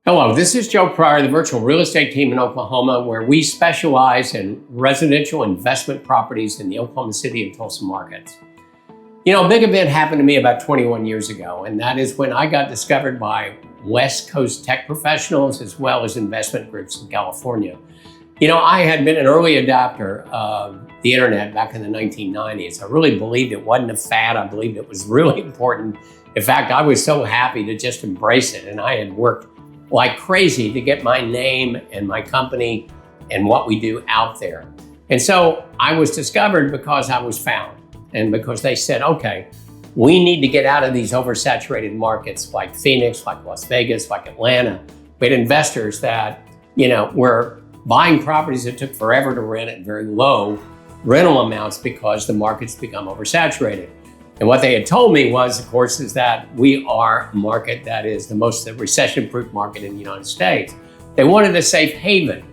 Hello, this is Joe Pryor, the virtual real estate team in Oklahoma, where we specialize in residential investment properties in the Oklahoma City and Tulsa markets. You know, a big event happened to me about 21 years ago, and that is when I got discovered by West Coast tech professionals as well as investment groups in California. You know, I had been an early adopter of the internet back in the 1990s. I really believed it wasn't a fad. I believed it was really important. In fact, I was so happy to just embrace it, and I had worked like crazy to get my name and my company and what we do out there. And so I was discovered because I was found and because they said, okay, we need to get out of these oversaturated markets like Phoenix, like Las Vegas, like Atlanta. We had investors that, were buying properties that took forever to rent at very low rental amounts because the market's become oversaturated. And what they had told me was, of course, is that we are a market that is the most recession-proof market in the United States. They wanted a safe haven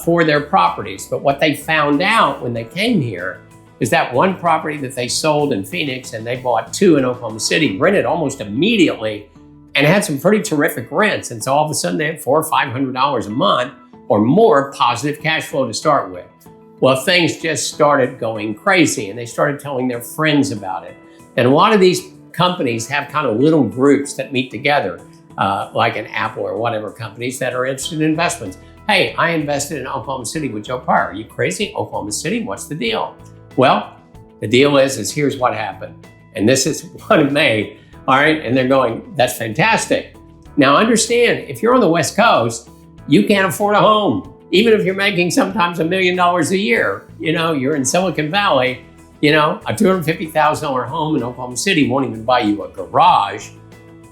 for their properties. But what they found out when they came here is that one property that they sold in Phoenix and they bought two in Oklahoma City, rented almost immediately and had some pretty terrific rents. And so all of a sudden they had $400 or $500 a month or more positive cash flow to start with. Well, things just started going crazy and they started telling their friends about it. And a lot of these companies have kind of little groups that meet together, like an Apple or whatever companies that are interested in investments. Hey, I invested in Oklahoma City with Joe Pryor. Are you crazy? Oklahoma City, what's the deal? Well, the deal is here's what happened. And this is what it made, all right? And they're going, that's fantastic. Now understand, if you're on the West Coast, you can't afford a home. Even if you're making sometimes $1 million a year, you're in Silicon Valley, a $250,000 home in Oklahoma City won't even buy you a garage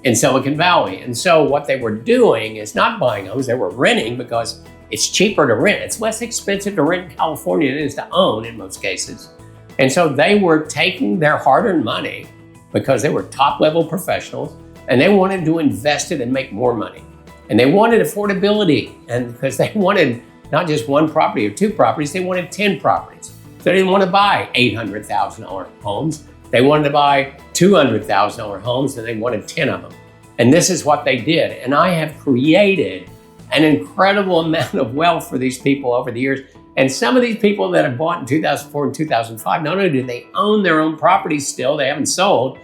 in Silicon Valley. And so what they were doing is not buying homes, they were renting because it's cheaper to rent. It's less expensive to rent in California than it is to own in most cases. And so they were taking their hard-earned money because they were top-level professionals and they wanted to invest it and make more money. And they wanted affordability, and because they wanted not just one property or two properties, they wanted 10 properties. They didn't want to buy $800,000 homes. They wanted to buy $200,000 homes, and they wanted 10 of them. And this is what they did. And I have created an incredible amount of wealth for these people over the years. And some of these people that have bought in 2004 and 2005, not only do they own their own properties still, they haven't sold,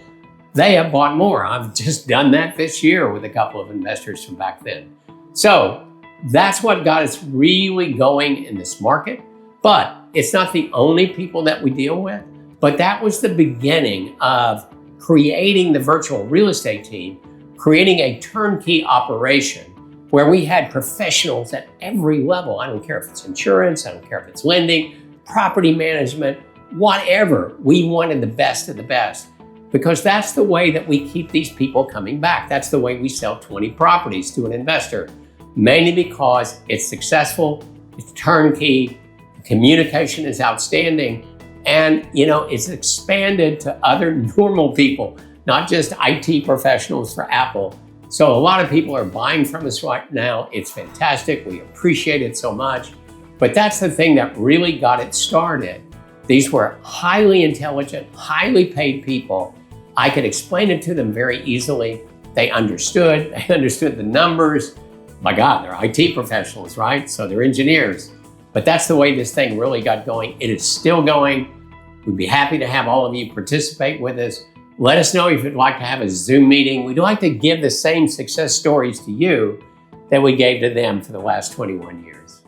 they have bought more. I've just done that this year with a couple of investors from back then. So that's what got us really going in this market. But it's not the only people that we deal with, but that was the beginning of creating the virtual real estate team, creating a turnkey operation where we had professionals at every level. I don't care if it's insurance, I don't care if it's lending, property management, whatever. We wanted the best of the best because that's the way that we keep these people coming back. That's the way we sell 20 properties to an investor, mainly because it's successful, it's turnkey, communication is outstanding, and it's expanded to other normal people, not just IT professionals for Apple. So a lot of people are buying from us right now. It's fantastic. We appreciate it so much. But that's the thing that really got it started. These were highly intelligent, highly paid people. I could explain it to them very easily. They understood the numbers. My God, they're IT professionals, right? So they're engineers. But that's the way this thing really got going. It is still going. We'd be happy to have all of you participate with us. Let us know if you'd like to have a Zoom meeting. We'd like to give the same success stories to you that we gave to them for the last 21 years.